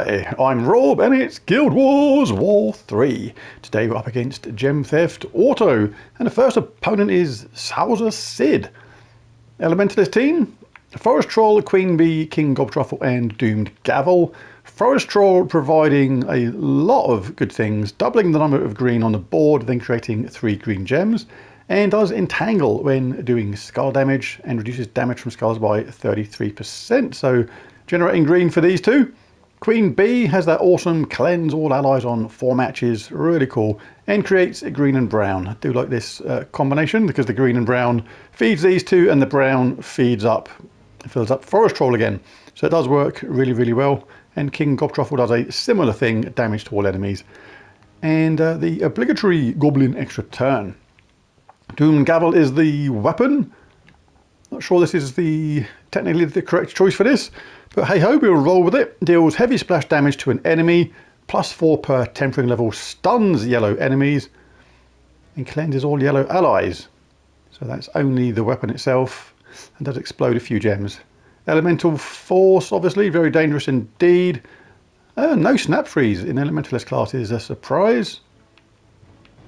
Hi, I'm Rob and it's Guild Wars War 3. Today we're up against Gem Theft Auto and the first opponent is Sauser Sid. Elementalist team, Forest Troll, Queen Bee, King Gobtruffle and Doomed Gavel. Forest Troll providing a lot of good things, doubling the number of green on the board, then creating 3 green gems, and does entangle when doing skull damage and reduces damage from skulls by 33%. So generating green for these two. Queen Bee has that awesome cleanse all allies on 4 matches, really cool, and creates a green and brown. I do like this combination because the green and brown feeds these two and the brown fills up Forest Troll again. So it does work really, really well. And King Gobtruffle does a similar thing, damage to all enemies. And the obligatory Goblin extra turn. Doomed Gavel is the weapon. Not sure this is technically the correct choice for this, but hey ho, we'll roll with it. Deals heavy splash damage to an enemy, +4 per tempering level, stuns yellow enemies, and cleanses all yellow allies. So that's only the weapon itself, and does explode a few gems. Elemental Force, obviously, very dangerous indeed. No snap freeze in Elementalist class is a surprise.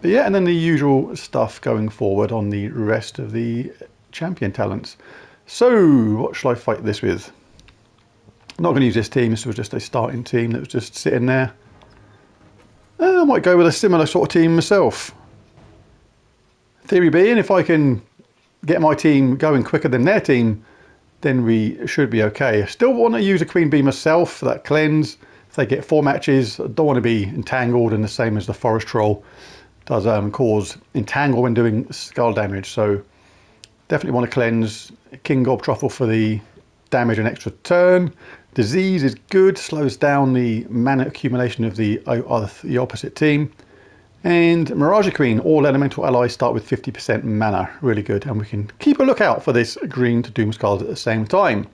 But yeah, and then the usual stuff going forward on the rest of the champion talents. So, what shall I fight this with? I'm not going to use this team, this was just a starting team that was just sitting there. I might go with a similar sort of team myself. Theory being, if I can get my team going quicker than their team, then we should be okay. I still want to use a Queen Bee myself for that cleanse. If they get 4 matches, I don't want to be entangled, and the same as the Forest Troll does cause entangle when doing skull damage. So definitely want to cleanse King Gobtruffle for the damage and extra turn. Disease is good, slows down the mana accumulation of the opposite team. And Mirage Queen, all elemental allies start with 50% mana, really good. And we can keep a lookout for this green to Doom Skulls at the same time.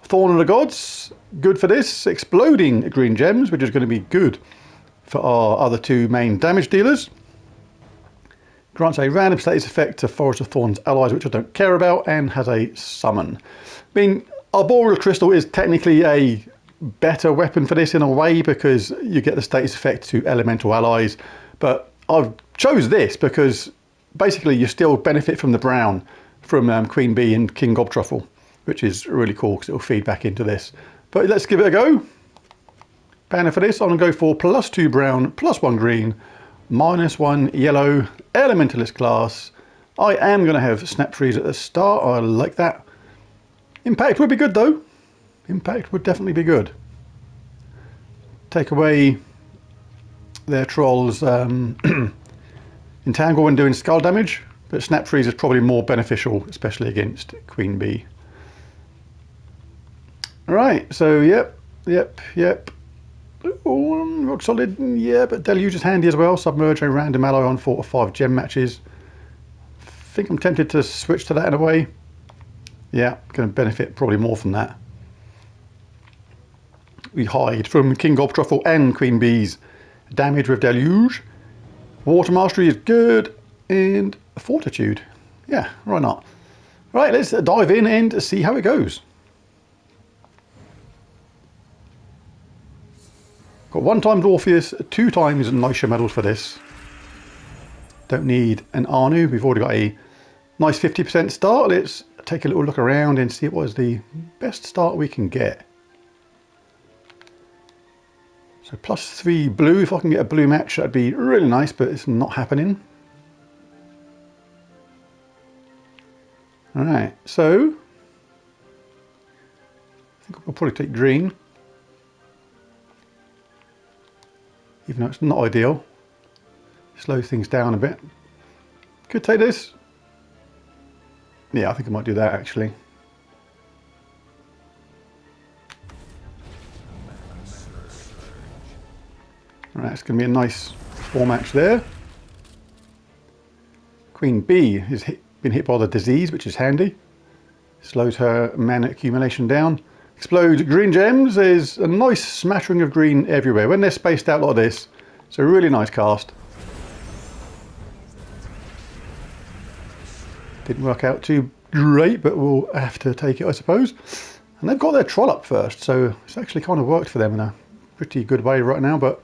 Thorn of the Gods, good for this, exploding green gems, which is going to be good for our other 2 main damage dealers. Grants a random status effect to Forest of Thorns allies, which I don't care about, and has a summon. I mean, Arboreal Crystal is technically a better weapon for this in a way because you get the status effect to elemental allies, but I've chose this because basically you still benefit from the brown from Queen Bee and King Gobtruffle, which is really cool because it will feed back into this. But let's give it a go. Banner for this, I'm going to go for +2 brown, +1 green, -1 yellow, Elementalist class. I am going to have Snap Freeze at the start, I like that. Impact would be good though. Impact would definitely be good. Take away their trolls entangle when doing skull damage, but Snap Freeze is probably more beneficial, especially against Queen Bee. Alright, so yep. Oh, rock solid, yeah, but Deluge is handy as well. Submerge a random ally on 4 or 5 gem matches. I think I'm tempted to switch to that in a way. Yeah, going to benefit probably more from that. We hide from King Gobtruffle and Queen Bee's damage with Deluge. Water Mastery is good, and Fortitude. Yeah, why not? Right, let's dive in and see how it goes. Got 1 times Orpheus, 2 times Nisha medals for this. Don't need an Anu, we've already got a nice 50% start. Let's take a little look around and see what is the best start we can get. So +3 blue, if I can get a blue match that'd be really nice, but it's not happening. Alright, so I think I'll probably take green. Even though it's not ideal. Slows things down a bit. Could take this. Yeah, I think I might do that actually. Alright, it's going to be a nice 4 match there. Queen Bee has been hit by the disease, which is handy. Slows her mana accumulation down. Explodes green gems. There's a nice smattering of green everywhere. When they're spaced out like this, it's a really nice cast. Didn't work out too great, but we'll have to take it, I suppose. And they've got their troll up first, so it's actually kind of worked for them in a pretty good way right now, but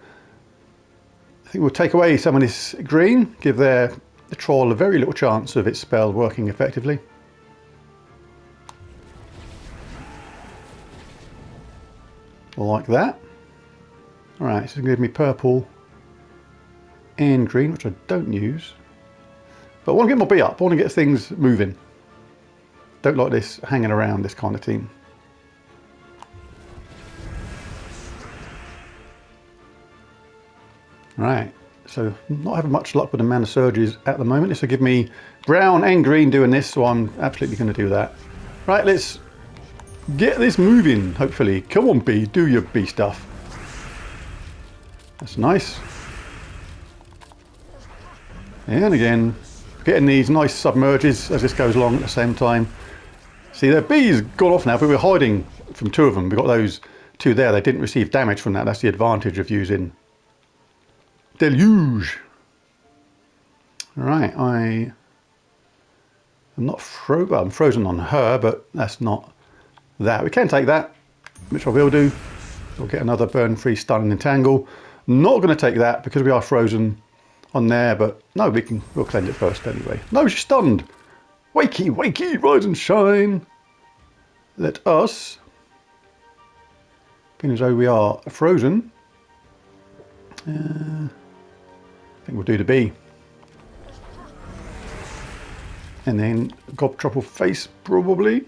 I think we'll take away some of this green, give the troll a very little chance of its spell working effectively. Like that. Alright, so it's going to give me purple and green, which I don't use. But I want to get my B up, I want to get things moving. Don't like this hanging around, this kind of team. Right, so not having much luck with the mana surges at the moment. This will give me brown and green doing this, so I'm absolutely going to do that. Right, let's get this moving, hopefully. Come on, B, do your B stuff. That's nice. And again, getting these nice submerges as this goes along at the same time. See, their B's gone off now, but we're hiding from two of them. We've got those two there. They didn't receive damage from that. That's the advantage of using Deluge. Right, I'm not frozen. Well, I'm frozen on her, but that's not that. We can take that, which I will do. We'll get another burn free stun and entangle. Not going to take that because we are frozen on there, but no, we'll cleanse it first anyway. No, she's stunned. Wakey, wakey, rise and shine. Let us, being as though we are frozen, I think we'll do the B. And then Gobtrupple face, probably.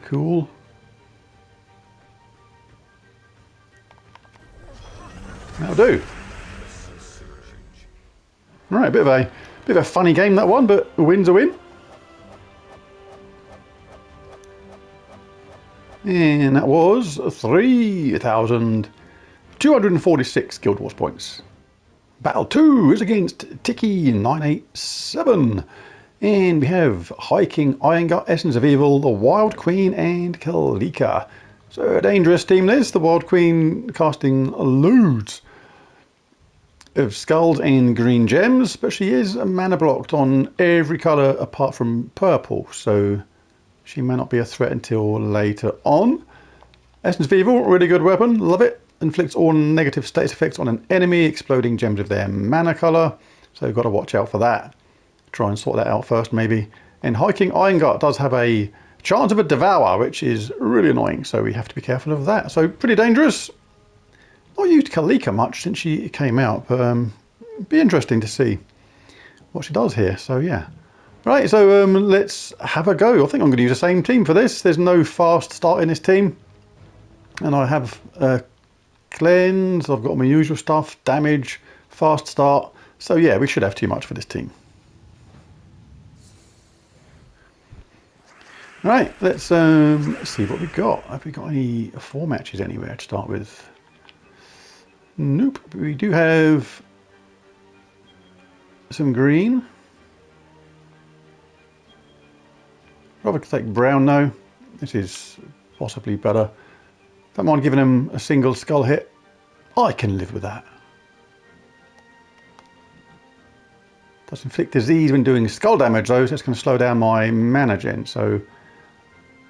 Cool. That'll do. Right, a bit of a funny game that one, but a win's a win. And that was 3,246 Guild Wars points. Battle 2 is against Tiki987. And we have High King Irongut, Essence of Evil, the Wild Queen, and Kalika. So a dangerous team this. The Wild Queen casting loads of skulls and green gems, but she is mana blocked on every colour apart from purple, so she may not be a threat until later on. Essence of Evil, really good weapon, love it. Inflicts all negative status effects on an enemy, exploding gems of their mana colour, so you've got to watch out for that. Try and sort that out first, maybe. And High King Irongut does have a chance of a Devour, which is really annoying, so we have to be careful of that. So pretty dangerous. Not used Kalika much since she came out, but be interesting to see what she does here. So yeah. Right, so let's have a go. I think I'm going to use the same team for this. There's no fast start in this team. And I have cleanse, I've got my usual stuff, damage, fast start. So yeah, we should have too much for this team. Right, let's see what we've got. Have we got any 4 matches anywhere to start with? Nope, we do have some green. Rather take brown now. This is possibly better. Don't mind giving him a single skull hit. I can live with that. Does inflict disease when doing skull damage though, so it's going to slow down my mana gen. So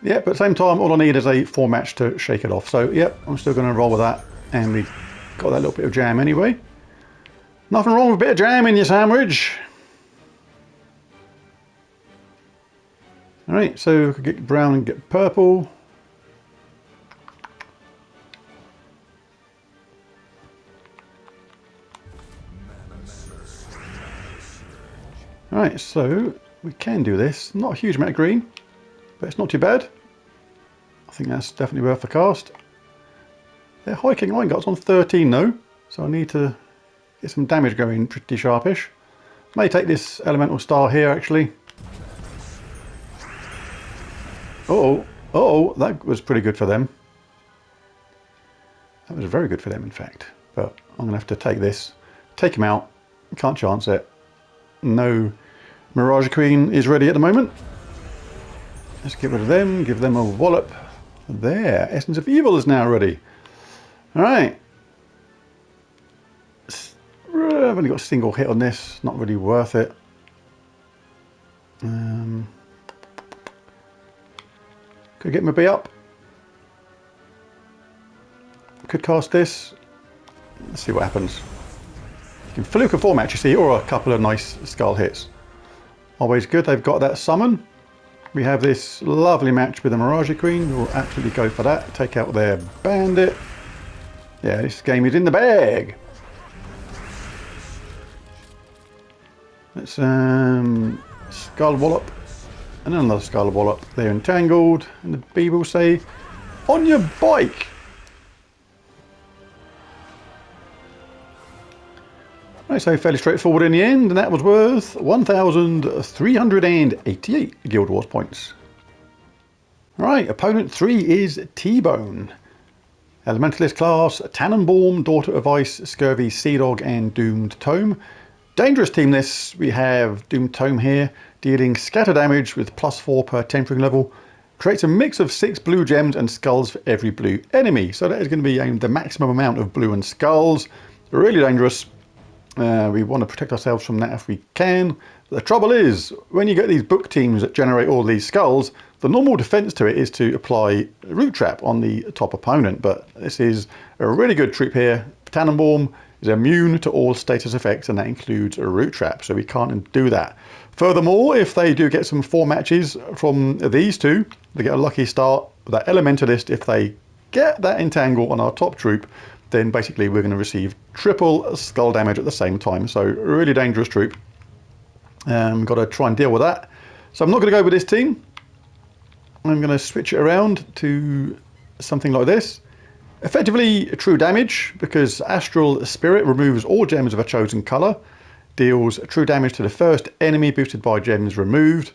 yeah, but at the same time, all I need is a 4 match to shake it off. So yep, I'm still going to roll with that. And we've got that little bit of jam anyway. Nothing wrong with a bit of jam in your sandwich. Alright, so we could get brown and get purple. Alright, so we can do this. Not a huge amount of green, but it's not too bad. I think that's definitely worth the cast. Their High King Irongut on 13 though, so I need to get some damage going pretty sharpish. May take this elemental star here actually. Uh-oh, that was pretty good for them. That was very good for them in fact. But I'm going to have to take this, take him out, can't chance it. No Mirage Queen is ready at the moment. Let's get rid of them, give them a wallop. There, Essence of Evil is now ready. Alright. I've only got a single hit on this, not really worth it. Could get my B up. Could cast this. Let's see what happens. You can fluke a 4 match, you see, or a couple of nice skull hits. Always good. They've got that summon. We have this lovely match with the Mirage Queen. We'll absolutely go for that. Take out their bandit. Yeah, this game is in the bag. Let's skull wallop. And another skull wallop. They're entangled. And the bee will say, on your bike. Right, so fairly straightforward in the end, and that was worth 1,388 Guild Wars points. Right, opponent 3 is T-Bone. Elementalist class, Tannenbaum, Daughter of Ice, Scurvy, Sea Dog, and Doomed Tome. Dangerous team this, we have Doomed Tome here, dealing scatter damage with +4 per tempering level. Creates a mix of 6 blue gems and skulls for every blue enemy. So that is going to be the maximum amount of blue and skulls. Really dangerous. We want to protect ourselves from that if we can. The trouble is, when you get these book teams that generate all these skulls, the normal defense to it is to apply a root trap on the top opponent. But this is a really good troop here. Tannenbaum is immune to all status effects, and that includes a root trap, so we can't do that. Furthermore, if they do get some 4 matches from these two, they get a lucky start. That Elementalist, if they get that entangle on our top troop, then basically we're going to receive triple skull damage at the same time. So really dangerous troop. Got to try and deal with that. So I'm not going to go with this team. I'm going to switch it around to something like this. Effectively true damage, because Astral Spirit removes all gems of a chosen colour. Deals true damage to the first enemy boosted by gems removed.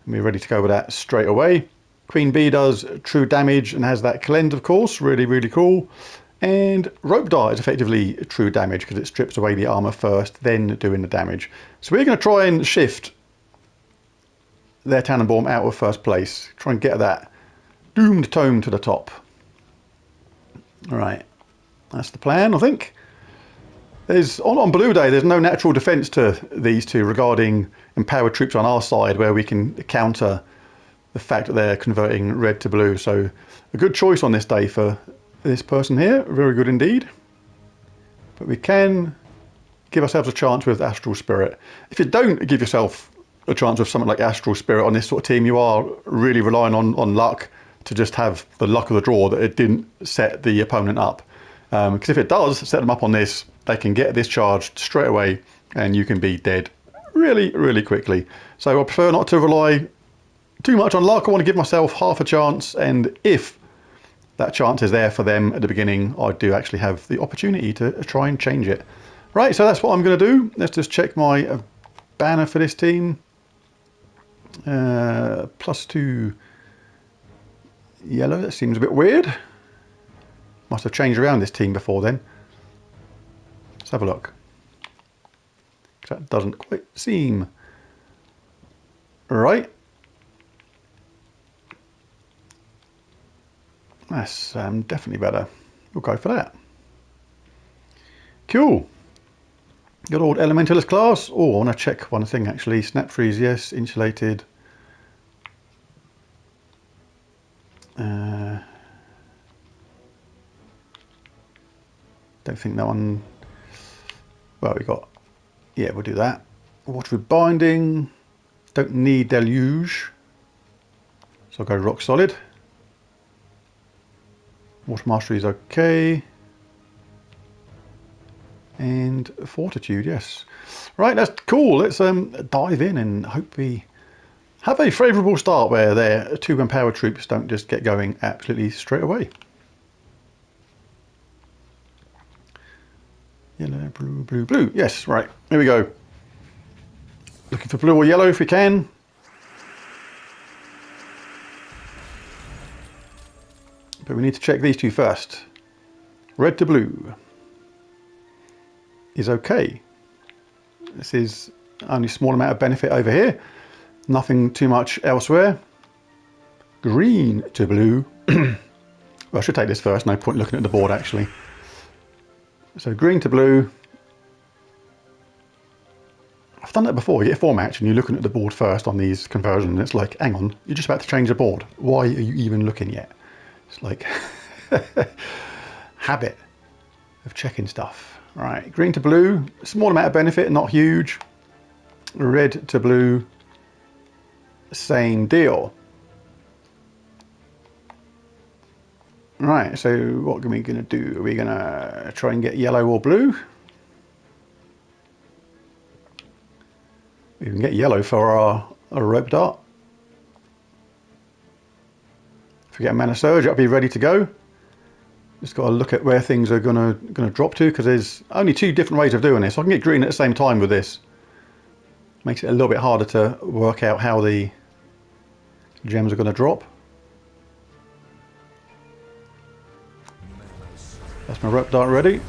And we're ready to go with that straight away. Queen Bee does true damage and has that cleanse, of course. Really, really cool. And Rope Dart is effectively true damage because it strips away the armor first, then doing the damage. So we're going to try and shift their Tannenbaum out of first place. Try and get that Doomed Tome to the top. Alright, that's the plan, I think. On Blue Day, there's no natural defense to these two regarding empowered troops on our side where we can counter the fact that they're converting red to blue. So a good choice on this day for this person here, very good indeed. But we can give ourselves a chance with Astral Spirit. If you don't give yourself a chance with something like Astral Spirit on this sort of team, you are really relying on luck to just have the luck of the draw that it didn't set the opponent up. Because if it does set them up on this, they can get this charged straight away and you can be dead really, really quickly. So I prefer not to rely too much on luck. I want to give myself half a chance, and if that chance is there for them at the beginning, I do actually have the opportunity to try and change it. Right, so that's what I'm going to do. Let's just check my banner for this team. +2 yellow, that seems a bit weird. Must have changed around this team before then. Let's have a look. That doesn't quite seem right. That's definitely better. We'll go for that. Cool. Good old Elementalist class. Oh, I want to check one thing actually. Snap freeze, yes. Insulated. Don't think that one. Well, we got. Yeah, we'll do that. Water with binding. Don't need deluge. So I'll go rock solid. Water mastery is okay. And fortitude, yes. Right, that's cool. Let's dive in and hope we have a favourable start where their 2 empowered troops don't just get going absolutely straight away. Yellow, blue, blue, blue. Yes, right. Here we go. Looking for blue or yellow if we can. But we need to check these two first. Red to blue is okay. This is only a small amount of benefit over here. Nothing too much elsewhere. Green to blue. Well, I should take this first. No point looking at the board actually. So green to blue. I've done that before. You get a 4 match and you're looking at the board first on these conversions and it's like, hang on, you're just about to change the board. Why are you even looking yet? It's like habit of checking stuff. Right, green to blue, small amount of benefit, not huge. Red to blue, same deal. Right, so what are we going to do? Are we going to try and get yellow or blue? We can get yellow for our rope dart. If we get a mana surge, it'll be ready to go. Just got to look at where things are gonna drop to, because there's only 2 different ways of doing this. I can get green at the same time with this. Makes it a little bit harder to work out how the gems are going to drop. That's my rope dart ready.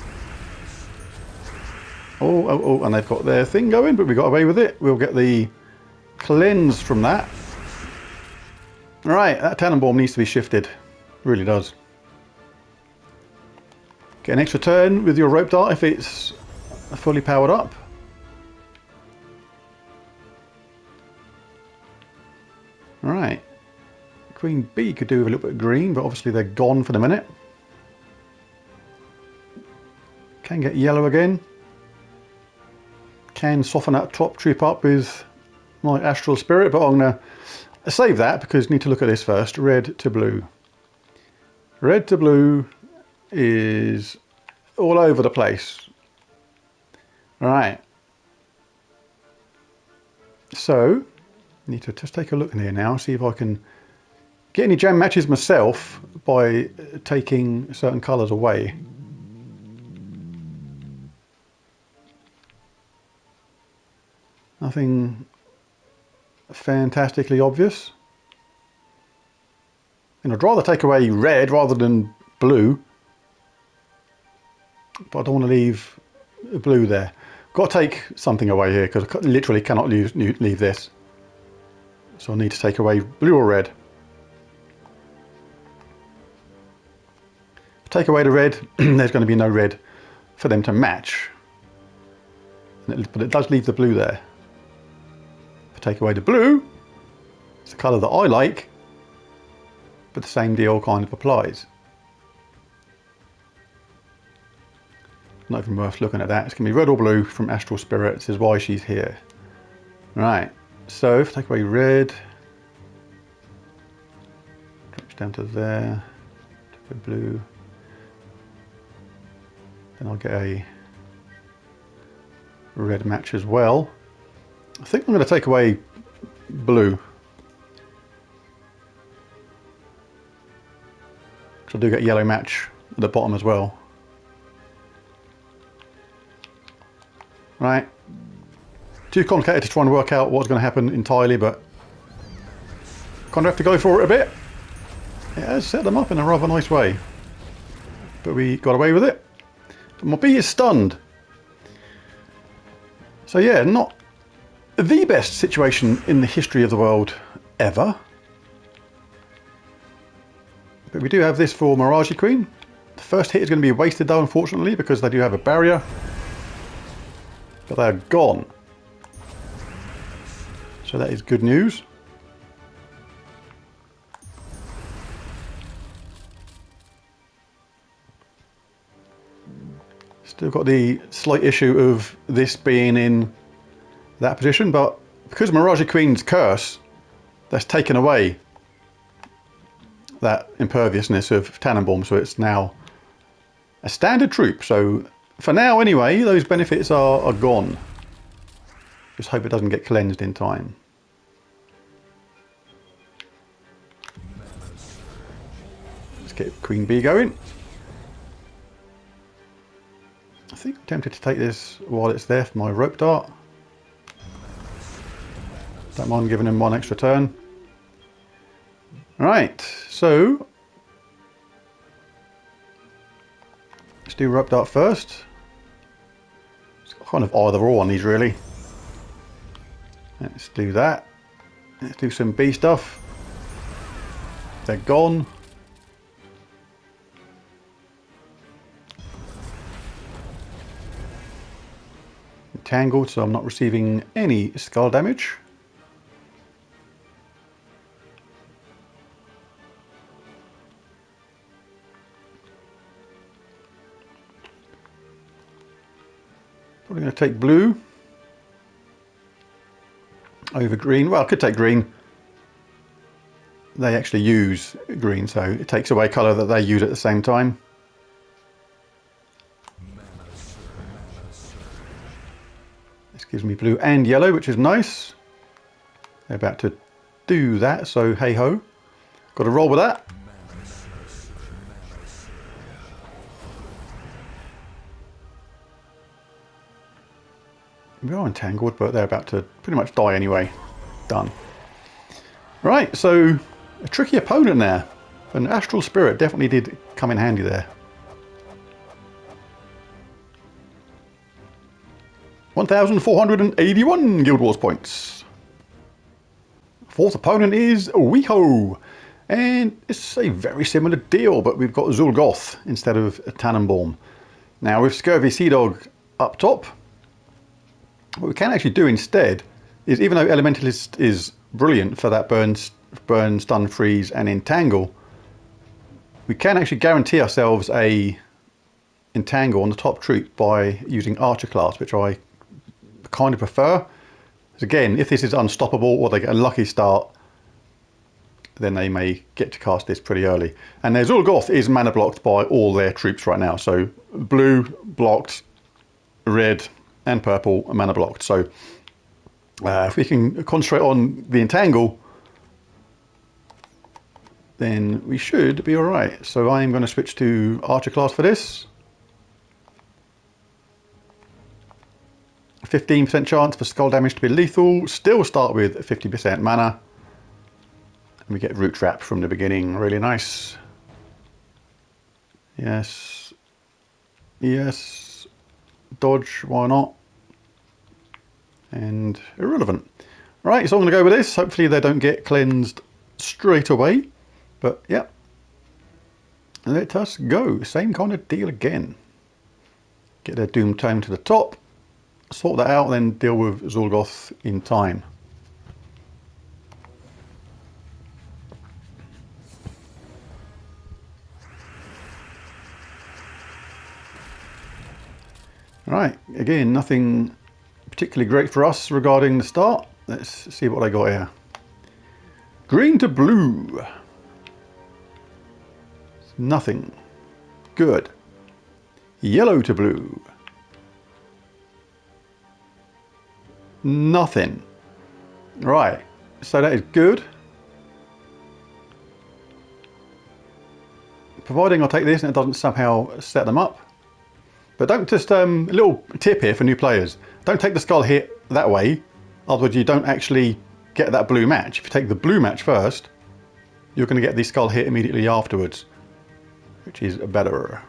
Oh, and they've got their thing going, but we got away with it. We'll get the cleanse from that. Right, that Tannenbaum needs to be shifted. Really does. Get an extra turn with your rope dart if it's fully powered up. Right. Queen B could do with a little bit of green, but obviously they're gone for the minute. Can get yellow again. Can soften that top troop up with my Astral Spirit, but I'm going to save that because I need to look at this first. Red to blue. Red to blue is all over the place. Right. So, I need to just take a look in here now, see if I can get any gem matches myself by taking certain colours away. Nothing fantastically obvious. And I'd rather take away red rather than blue. But I don't want to leave blue there. Got to take something away here because I literally cannot leave this. So I need to take away blue or red. Take away the red, there's going to be no red for them to match. But it does leave the blue there. Take away the blue, it's the colour that I like, but the same deal kind of applies. Not even worth looking at that. It's going to be red or blue from Astral Spirit. This is why she's here. Right, so if I take away red, drops down to there, take away blue, then I'll get a red match as well. I think I'm going to take away blue. Because I do get a yellow match at the bottom as well. Right. Too complicated to try and work out what's going to happen entirely, but kind of have to go for it a bit. It has set them up in a rather nice way. But we got away with it. But my bee is stunned. So yeah, not the best situation in the history of the world ever. But we do have this for Mirage Queen. The first hit is going to be wasted though, unfortunately, because they do have a barrier. But they're gone. So that is good news. Still got the slight issue of this being in that position, but because Mirage Queen's curse, that's taken away that imperviousness of Tannenbaum, so it's now a standard troop. So for now anyway, those benefits are gone. Just hope it doesn't get cleansed in time. Let's get Queen Bee going. I think I'm tempted to take this while it's there for my rope dart. Don't mind giving him one extra turn. Right, so let's do rope dart first. It's kind of either or on these really. Let's do that. Let's do some bee stuff. They're gone. entangled, so I'm not receiving any skull damage. Probably going to take blue over green. Well, I could take green. They actually use green, so it takes away colour that they use at the same time. This gives me blue and yellow, which is nice. They're about to do that, so hey ho. Got to roll with that. We are entangled, but they're about to pretty much die anyway. Done. Right, so a tricky opponent there. An Astral Spirit definitely did come in handy there. 1,481 Guild Wars points. Fourth opponent is Weho. And it's a very similar deal, but we've got Zul'Goth instead of Tannenbaum. Now with Scurvy Sea Dog up top, what we can actually do instead is, even though Elementalist is brilliant for that burn, stun, freeze and entangle, we can actually guarantee ourselves a entangle on the top troop by using Archer class, which I kind of prefer. Again, if this is unstoppable or they get a lucky start, then they may get to cast this pretty early. And their Zul'Goth is mana blocked by all their troops right now. So blue blocked, red and purple are mana blocked. So if we can concentrate on the entangle, then we should be all right. So I am going to switch to Archer class for this. 15% chance for skull damage to be lethal. Still start with 50% mana. And we get Root Trap from the beginning. Really nice. Yes. Yes. Dodge, why not? And irrelevant. Right, so I'm going to go with this. Hopefully they don't get cleansed straight away. But yeah. Let us go. Same kind of deal again. Get their Doom Tome to the top. Sort that out, then deal with Zul'Goth in time. Right, again, nothing particularly great for us regarding the start. Let's see what I got here. Green to blue. Nothing. Good. Yellow to blue. Nothing. Right, so that is good. Providing I take this and it doesn't somehow set them up. But don't just, a little tip here for new players. Don't take the skull hit that way, otherwise you don't actually get that blue match. If you take the blue match first, you're going to get the skull hit immediately afterwards, which is better.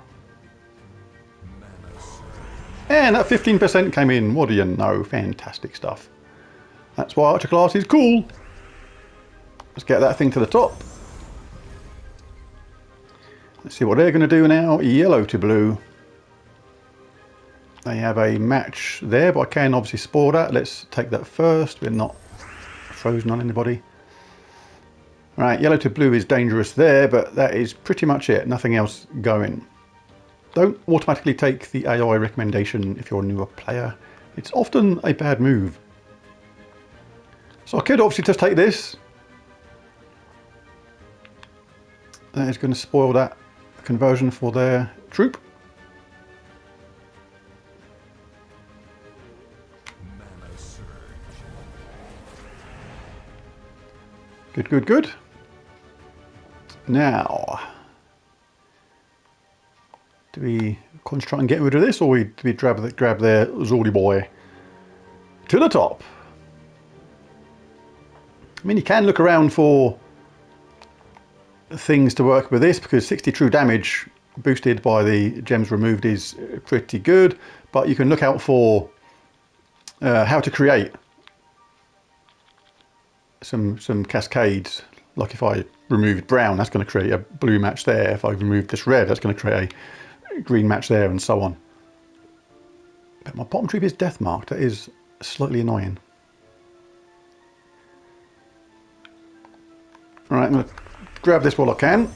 And that 15% came in. What do you know? Fantastic stuff. That's why Archer class is cool. Let's get that thing to the top. Let's see what they're going to do now. Yellow to blue. They have a match there, but I can obviously spoil that. Let's take that first. We're not frozen on anybody. Right, yellow to blue is dangerous there, but that is pretty much it. Nothing else going. Don't automatically take the AI recommendation if you're a newer player. It's often a bad move. So I could obviously just take this. That is going to spoil that conversion for their troop. Good, good, good. Now, do we concentrate on getting rid of this, or do we grab their Zordy boy to the top? I mean, you can look around for things to work with this, because 60 true damage boosted by the gems removed is pretty good, but you can look out for how to create some cascades. Like if I removed brown, that's going to create a blue match there. If I remove this red, that's going to create a green match there, and so on. But my bottom troop is death marked. That is slightly annoying. Alright, I'm going to grab this while I can.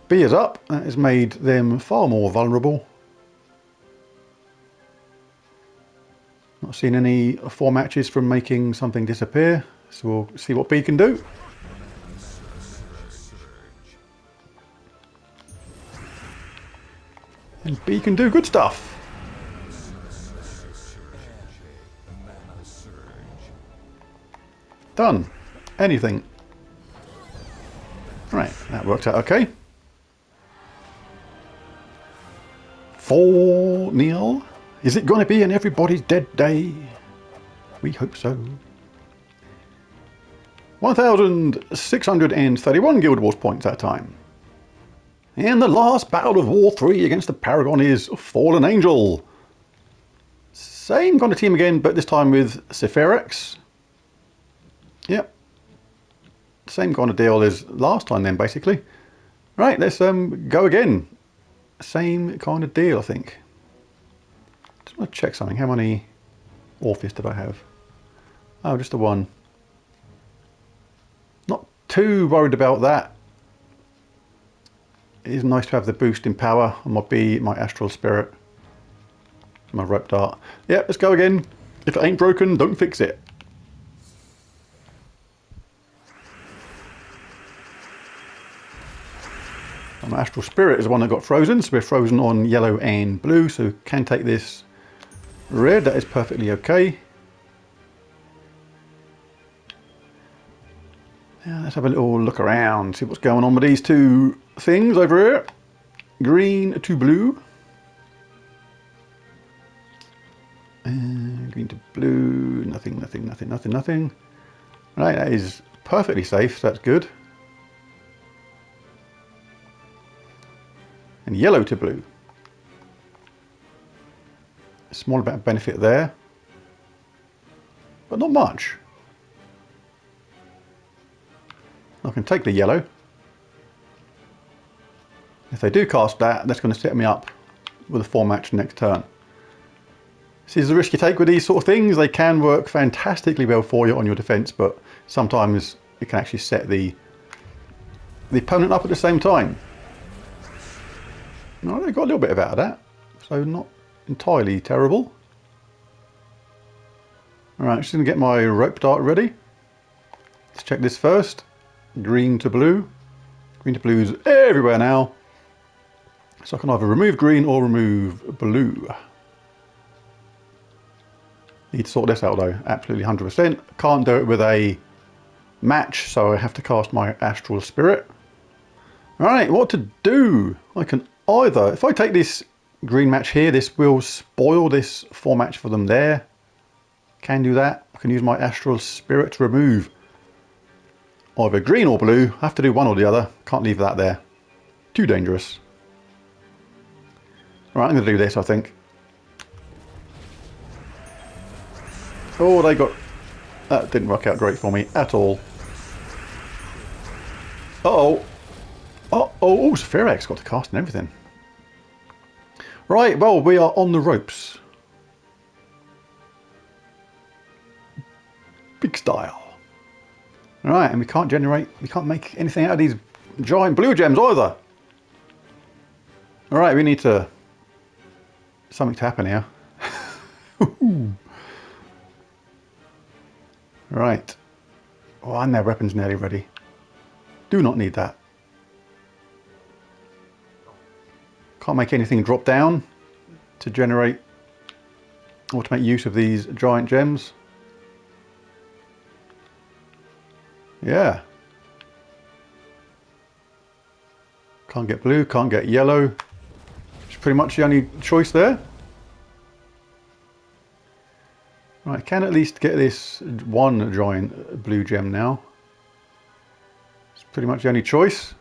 B is up. That has made them far more vulnerable. Not seen any 4 matches from making something disappear. So we'll see what B can do. And B can do good stuff. Done. Anything. Right, that worked out okay. 4-0. Is it going to be an everybody's dead day? We hope so. 1,631 Guild Wars points that time. And the last battle of War 3 against the Paragon is Fallen Angel. Same kind of team again, but this time with Sephirex. Yep. Same kind of deal as last time then, basically. Right, let's go again. Same kind of deal, I think. Just want to check something. How many Orpheus did I have? Oh, just the one. Not too worried about that. It is nice to have the boost in power on my B, my Astral Spirit, my Rope Dart. Yeah, let's go again. If it ain't broken, don't fix it. And my Astral Spirit is the one that got frozen, so we're frozen on yellow and blue, so can take this red. That is perfectly okay. Now let's have a little look around, see what's going on with these two things over here. Green to blue. And green to blue. Nothing, nothing, nothing, nothing, nothing. Right, that is perfectly safe, so that's good. And yellow to blue. A small amount of benefit there, but not much. I can take the yellow. If they do cast that, that's going to set me up with a 4 match next turn. This is the risk you take with these sort of things. They can work fantastically well for you on your defense, but sometimes it can actually set the opponent up at the same time. No, they got a little bit out of that, so not entirely terrible. Alright, just going to get my Rope Dart ready. Let's check this first. Green to blue. Green to blue's everywhere now. So I can either remove green or remove blue. Need to sort this out though, absolutely 100%. Can't do it with a match, so I have to cast my Astral Spirit. Alright, what to do? I can either, if I take this green match here, this will spoil this 4 match for them there. Can do that. I can use my Astral Spirit to remove either green or blue. I have to do one or the other. Can't leave that there. Too dangerous. Alright, I'm going to do this, I think. Oh, they got... That didn't work out great for me at all. Uh-oh. Uh-oh. Oh, Sephirex got to cast and everything. Right, well, we are on the ropes. Big style. Alright, and we can't make anything out of these giant blue gems either. Alright, we need to... something to happen here. Right. Oh, and their weapon's nearly ready. Do not need that. Can't make anything drop down to generate or to make use of these giant gems. Yeah. Can't get blue, can't get yellow. It's pretty much the only choice there. Right, I can at least get this one giant blue gem now. It's pretty much the only choice.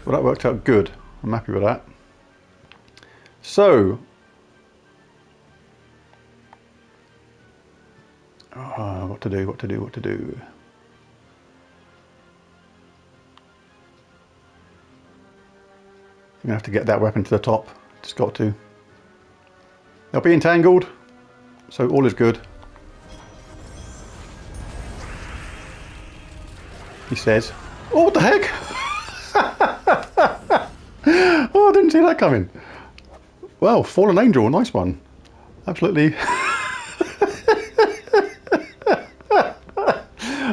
Well, that worked out good. I'm happy with that. So, what to do, what to do, what to do. going to have to get that weapon to the top. Just got to. They'll be entangled, so all is good. He says. Oh, what the heck? Oh, I didn't see that coming. Well, Fallen Angel, nice one. Absolutely.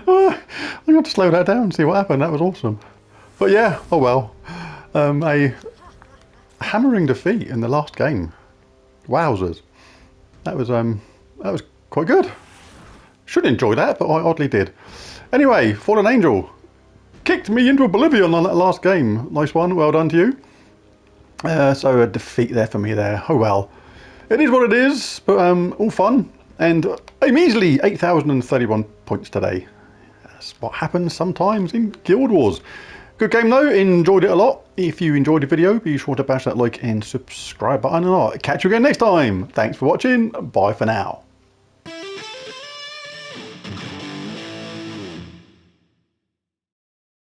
Oh, I'm going to slow that down and see what happened. That was awesome. But yeah, oh well. A hammering defeat in the last game. Wowzers. That was quite good. Should enjoy that, but I oddly did. Anyway, Fallen Angel kicked me into oblivion on that last game. Nice one, well done to you. So a defeat there for me there. Oh well. It is what it is, but all fun. And a measly 8,031 points today. That's what happens sometimes in Guild Wars. Good game though, enjoyed it a lot. If you enjoyed the video, be sure to bash that like and subscribe button, and I'll catch you again next time. Thanks for watching, bye for now.